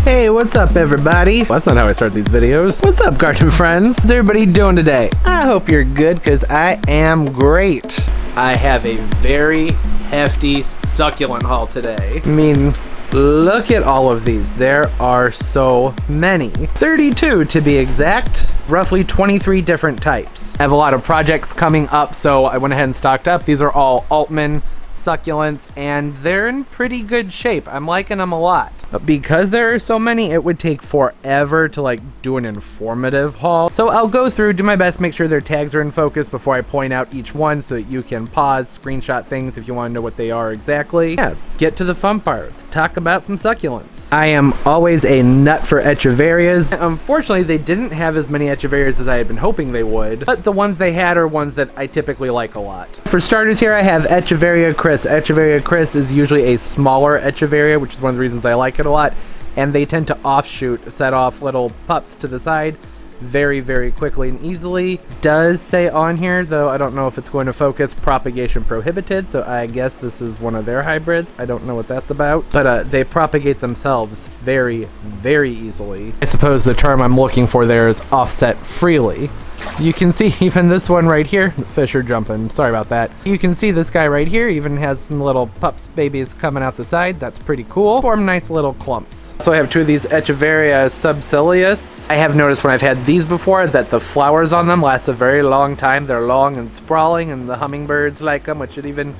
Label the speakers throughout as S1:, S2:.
S1: Hey, what's up everybody? Well, that's not how I start these videos. What's up garden friends? How's everybody doing today? I hope you're good because I am great. I have a very hefty succulent haul today. I mean, look at all of these. There are so many. 32 to be exact. Roughly 23 different types. I have a lot of projects coming up, so I went ahead and stocked up. These are all Altman succulents and they're in pretty good shape. I'm liking them a lot. But because there are so many, it would take forever to like do an informative haul. So I'll go through, do my best, make sure their tags are in focus before I point out each one so that you can pause, screenshot things if you want to know what they are exactly. Yeah, let's get to the fun part. Let's talk about some succulents. I am always a nut for Echeverias. Unfortunately, they didn't have as many Echeverias as I had been hoping they would, but the ones they had are ones that I typically like a lot. For starters here, I have Echeverria Chris. Echeverria Chris is usually a smaller Echeveria, which is one of the reasons I like it a lot, and they tend to offshoot, set off little pups to the side very, very quickly and easily. Does say on here, though I don't know if it's going to focus, propagation prohibited, so I guess this is one of their hybrids. I don't know what that's about, but they propagate themselves very, very easily. I suppose the term I'm looking for there is offset freely. You can see even this one right here, fish are jumping, sorry about that. You can see this guy right here even has some little pups, babies coming out the side. That's pretty cool. Form nice little clumps. So I have two of these Echeverria subcilius. I have noticed when I've had these before that the flowers on them last a very long time. They're long and sprawling and the hummingbirds like them, which it even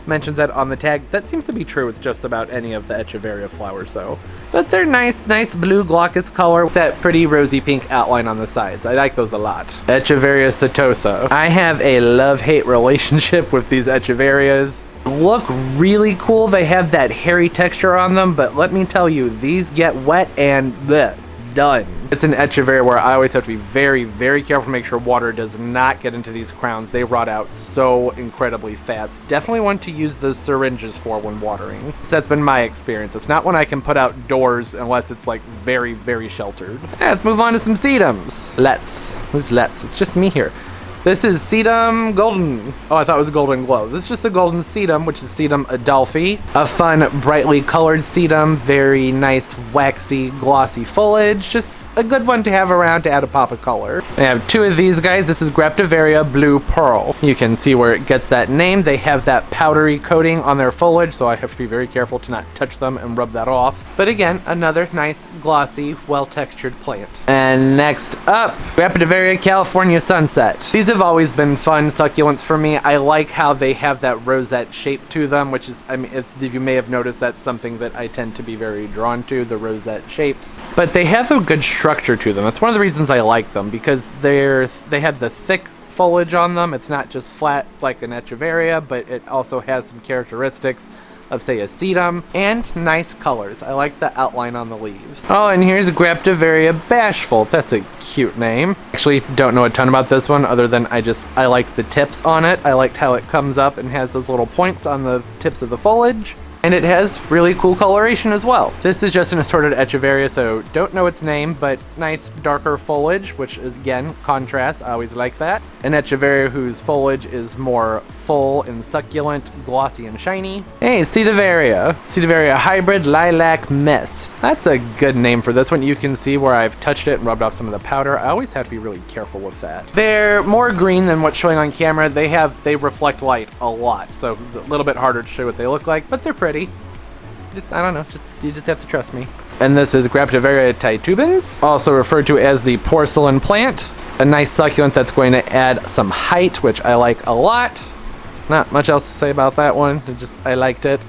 S1: mentions that on the tag. That seems to be true with just about any of the Echeverria flowers though. But they're nice blue glaucous color with that pretty rosy pink outline on the sides. I like those a lot. Echeverria setosa. I have a love-hate relationship with these Echeverias. Look really cool. They have that hairy texture on them, but let me tell you, these get wet and bleh, done. It's an Echeverria where I always have to be very, very careful to make sure water does not get into these crowns. They rot out so incredibly fast. Definitely one to use those syringes for when watering. So that's been my experience. It's not one I can put outdoors unless it's like very, very sheltered. Let's move on to some sedums. Who's let's? It's just me here. This is Sedum Golden. Oh, I thought it was a Golden Glow. This is just a Golden Sedum, which is Sedum Adelphi. A fun, brightly colored sedum. Very nice, waxy, glossy foliage. Just a good one to have around to add a pop of color. I have two of these guys. This is Graptivaria Blue Pearl. You can see where it gets that name. They have that powdery coating on their foliage, so I have to be very careful to not touch them and rub that off. But again, another nice, glossy, well-textured plant. And next up, Graptivaria California Sunset. These have always been fun succulents for me. I like how they have that rosette shape to them, which is, I mean, if you may have noticed, that's something that I tend to be very drawn to, the rosette shapes. But they have a good structure to them. That's one of the reasons I like them, because they have the thick foliage on them. It's not just flat like an Echeverria, but it also has some characteristics of, say, a sedum, and nice colors. I like the outline on the leaves. Oh, and here's Graptivaria Bashful. That's a cute name. Actually, don't know a ton about this one other than I liked the tips on it. I liked how it comes up and has those little points on the tips of the foliage. And it has really cool coloration as well. This is just an assorted Echeverria, so don't know its name, but nice darker foliage, which is, again, contrast. I always like that. An Echeverria whose foliage is more full and succulent, glossy and shiny. Hey, Sedaveria. Sedaveria Hybrid Lilac Mist. That's a good name for this one. You can see where I've touched it and rubbed off some of the powder. I always have to be really careful with that. They're more green than what's showing on camera. They reflect light a lot, so it's a little bit harder to show what they look like, but they're pretty. I don't know, you just have to trust me. And this is Graptivaria titubens, also referred to as the porcelain plant. A nice succulent that's going to add some height, which I like a lot. Not much else to say about that one, I liked it.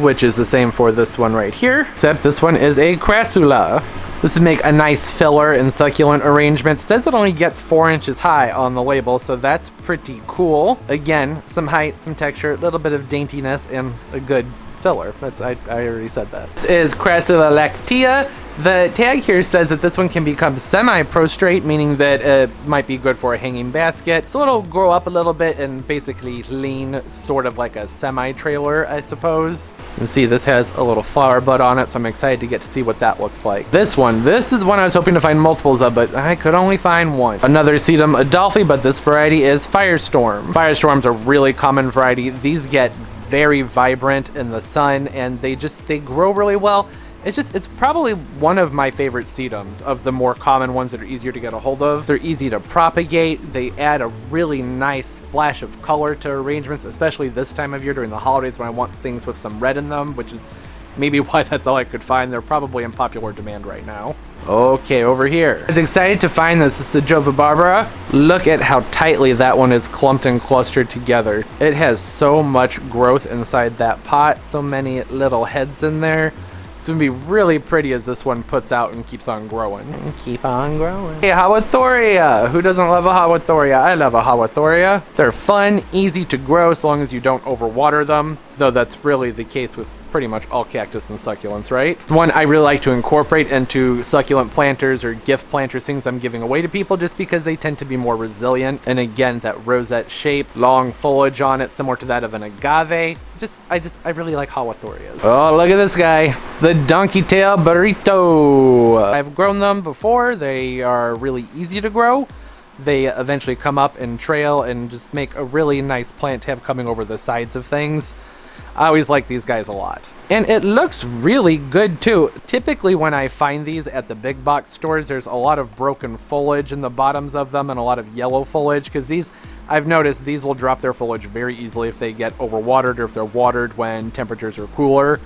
S1: Which is the same for this one right here, except this one is a Crassula. This would make a nice filler and succulent arrangement. It says it only gets 4 inches high on the label, so that's pretty cool. Again, some height, some texture, a little bit of daintiness, and a good filler. I already said that. This is Crassula lactea. The tag here says that this one can become semi-prostrate, meaning that it might be good for a hanging basket. So it'll grow up a little bit and basically lean sort of like a semi-trailer, I suppose. You can see this has a little flower bud on it, so I'm excited to get to see what that looks like. This is one I was hoping to find multiples of, but I could only find one. Another Sedum Adelphi, but this variety is Firestorm. Firestorm's a really common variety. These get very vibrant in the sun, and they grow really well. It's probably one of my favorite sedums, of the more common ones that are easier to get a hold of. They're easy to propagate. They add a really nice splash of color to arrangements, especially this time of year during the holidays when I want things with some red in them, which is maybe why that's all I could find. They're probably in popular demand right now. Okay, over here. I was excited to find this. This is the Jova Barbara. Look at how tightly that one is clumped and clustered together. It has so much growth inside that pot, so many little heads in there. It's gonna be really pretty as this one puts out and keeps on growing. Keep on growing. Hey, Hawathoria! Who doesn't love a Hawathoria? I love a Hawathoria. They're fun, easy to grow as long as you don't overwater them. Though that's really the case with pretty much all cactus and succulents, right? One I really like to incorporate into succulent planters or gift planters, things I'm giving away to people, just because they tend to be more resilient. And again, that rosette shape, long foliage on it, similar to that of an agave. I really like Hawathorias. Oh, look at this guy. The donkey tail burrito. I've grown them before. They are really easy to grow. They eventually come up and trail and just make a really nice plant to have coming over the sides of things. I always like these guys a lot. And it looks really good too. Typically when I find these at the big box stores, there's a lot of broken foliage in the bottoms of them and a lot of yellow foliage, because these, I've noticed, these will drop their foliage very easily if they get overwatered or if they're watered when temperatures are cooler.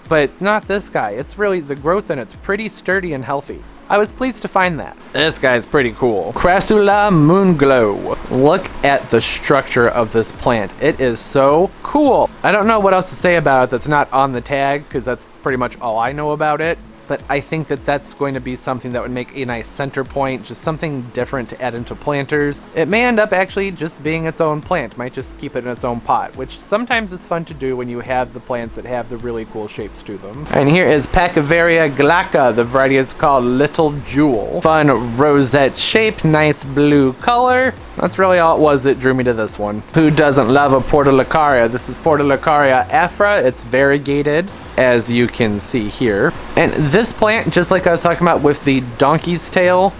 S1: But not this guy. It's really, the growth in it's pretty sturdy and healthy. I was pleased to find that. This guy's pretty cool. Crassula Moonglow. Look at the structure of this plant. It is so cool. I don't know what else to say about it that's not on the tag, because that's pretty much all I know about it. But I think that that's going to be something that would make a nice center point, just something different to add into planters. It may end up actually just being its own plant, might just keep it in its own pot, which sometimes is fun to do when you have the plants that have the really cool shapes to them. And here is Echeverria glauca. The variety is called Little Jewel. Fun rosette shape, nice blue color. That's really all it was that drew me to this one. Who doesn't love a Portulacaria? This is Portulacaria afra. It's variegated, as you can see here. And this plant, just like I was talking about with the donkey's tail,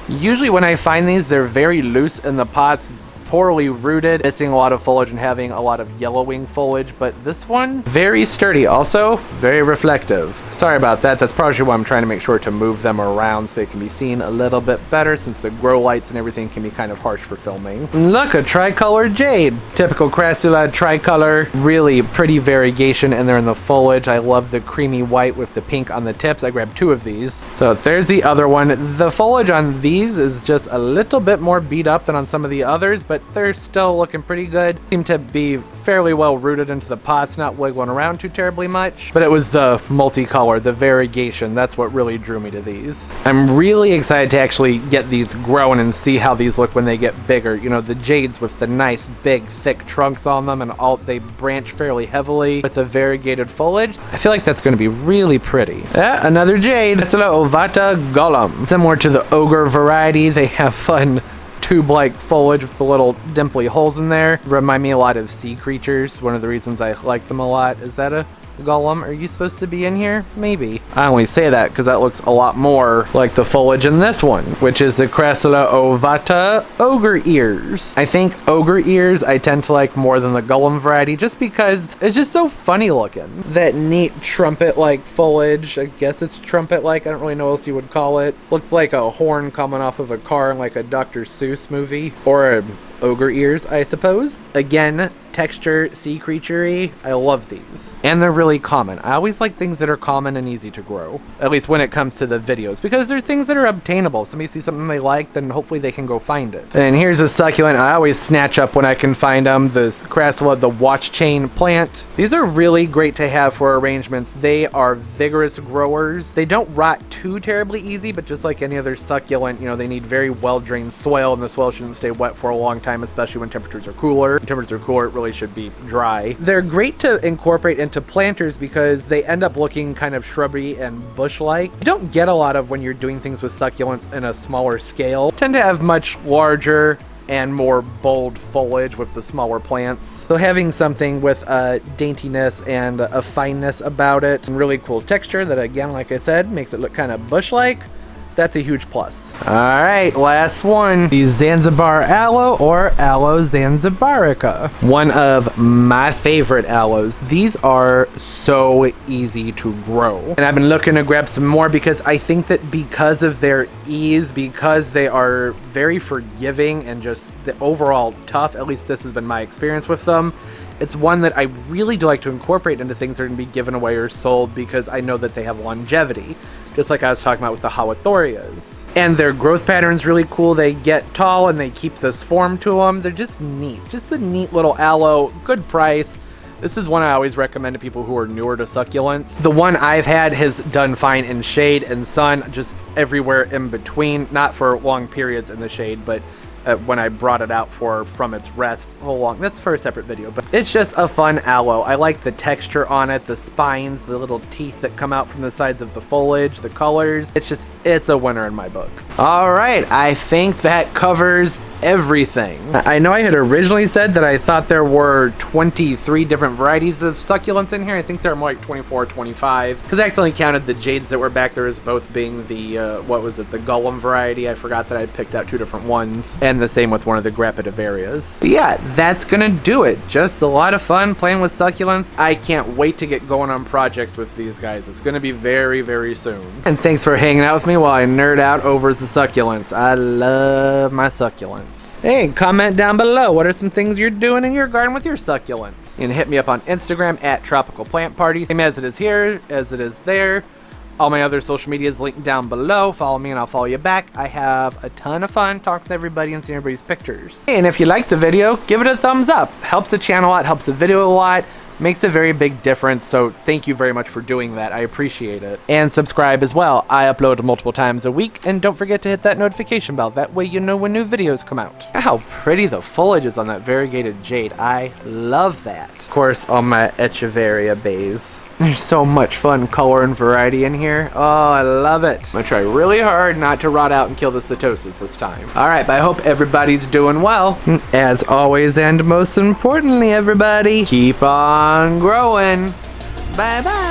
S1: usually when I find these, they're very loose in the pots, poorly rooted, missing a lot of foliage and having a lot of yellowing foliage. But this one, very sturdy, also very reflective. Sorry about that. That's probably why I'm trying to make sure to move them around so they can be seen a little bit better, since the grow lights and everything can be kind of harsh for filming. Look, a Tricolor Jade. Typical Crassula tricolor. Really pretty variegation in there in the foliage. I love the creamy white with the pink on the tips. I grabbed 2 of these. So there's the other one. The foliage on these is just a little bit more beat up than on some of the others, but they're still looking pretty good. Seem to be fairly well rooted into the pots, not wiggling around too terribly much. But it was the multicolor, the variegation, that's what really drew me to these. I'm really excited to actually get these growing and see how these look when they get bigger. You know, the jades with the nice big thick trunks on them, and all they branch fairly heavily with the variegated foliage. I feel like that's going to be really pretty. Another jade, Crassulas ovata golem. Similar to the ogre variety, they have fun tube-like foliage with the little dimply holes in there. Remind me a lot of sea creatures. One of the reasons I like them a lot. Is that a golem? Are you supposed to be in here? Maybe. I only say that because that looks a lot more like the foliage in this one, which is the Crassulas ovata ogre ears. I think ogre ears I tend to like more than the golem variety, just because it's just so funny looking. That neat trumpet-like foliage. I guess it's trumpet-like. I don't really know what else you would call it. Looks like a horn coming off of a car in like a Dr. Seuss movie, or a ogre ears, I suppose. Again, texture, sea creature-y. I love these. And they're really common. I always like things that are common and easy to grow, at least when it comes to the videos, because they're things that are obtainable. Somebody sees something they like, then hopefully they can go find it. And here's a succulent I always snatch up when I can find them. This Crassula, the watch chain plant. These are really great to have for arrangements. They are vigorous growers. They don't rot too terribly easy, but just like any other succulent, you know, they need very well-drained soil, and the soil shouldn't stay wet for a long time, especially when temperatures are cooler. When temperatures are cooler, it really should be dry. They're great to incorporate into planters because they end up looking kind of shrubby and bush-like. You don't get a lot of when you're doing things with succulents in a smaller scale. Tend to have much larger and more bold foliage with the smaller plants. So having something with a daintiness and a fineness about it, and really cool texture that, again, like I said, makes it look kind of bush-like. that's a huge plus. All right, last one, the Zanzibar Aloe or Aloe Zanzibarica. One of my favorite aloes. These are so easy to grow. And I've been looking to grab some more because I think that because of their ease, because they are very forgiving and just the overall tough, at least this has been my experience with them, it's one that I really do like to incorporate into things that are going to be given away or sold because I know that they have longevity. Just like I was talking about with the Hawthornias. And their growth pattern's really cool. They get tall and they keep this form to them. They're just neat. Just a neat little aloe, good price. This is one I always recommend to people who are newer to succulents. The one I've had has done fine in shade and sun, just everywhere in between. Not for long periods in the shade, but when I brought it out from its rest along. That's for a separate video, but it's just a fun aloe. I like the texture on it, the spines, the little teeth that come out from the sides of the foliage, the colors. It's a winner in my book. All right, I think that covers everything. I know I had originally said that I thought there were 23 different varieties of succulents in here. I think there are more like 24 or 25 because I accidentally counted the jades that were back there as both being the what was it, the Golem variety. I forgot that I picked out 2 different ones, and the same with one of the Echeverias. But yeah, that's gonna do it. Just a lot of fun playing with succulents. I can't wait to get going on projects with these guys. It's gonna be very, very soon. And thanks for hanging out with me while I nerd out over the succulents. I love my succulents. Hey, comment down below. What are some things you're doing in your garden with your succulents? And hit me up on Instagram at Tropical Plant Party. Same as it is here, as it is there. All my other social media is linked down below. Follow me and I'll follow you back. I have a ton of fun talking to everybody and seeing everybody's pictures. Hey, and if you liked the video, give it a thumbs up. Helps the channel out, helps the video a lot. Makes a very big difference, so thank you very much for doing that. I appreciate it. And subscribe as well. I upload multiple times a week, and don't forget to hit that notification bell. That way you know when new videos come out. How pretty the foliage is on that variegated jade. I love that. Of course, all my Echeverria bays. There's so much fun color and variety in here. Oh, I love it. I'm gonna try really hard not to rot out and kill the cetosis this time. All right, but I hope everybody's doing well. As always, and most importantly, everybody, keep on growing. Bye-bye.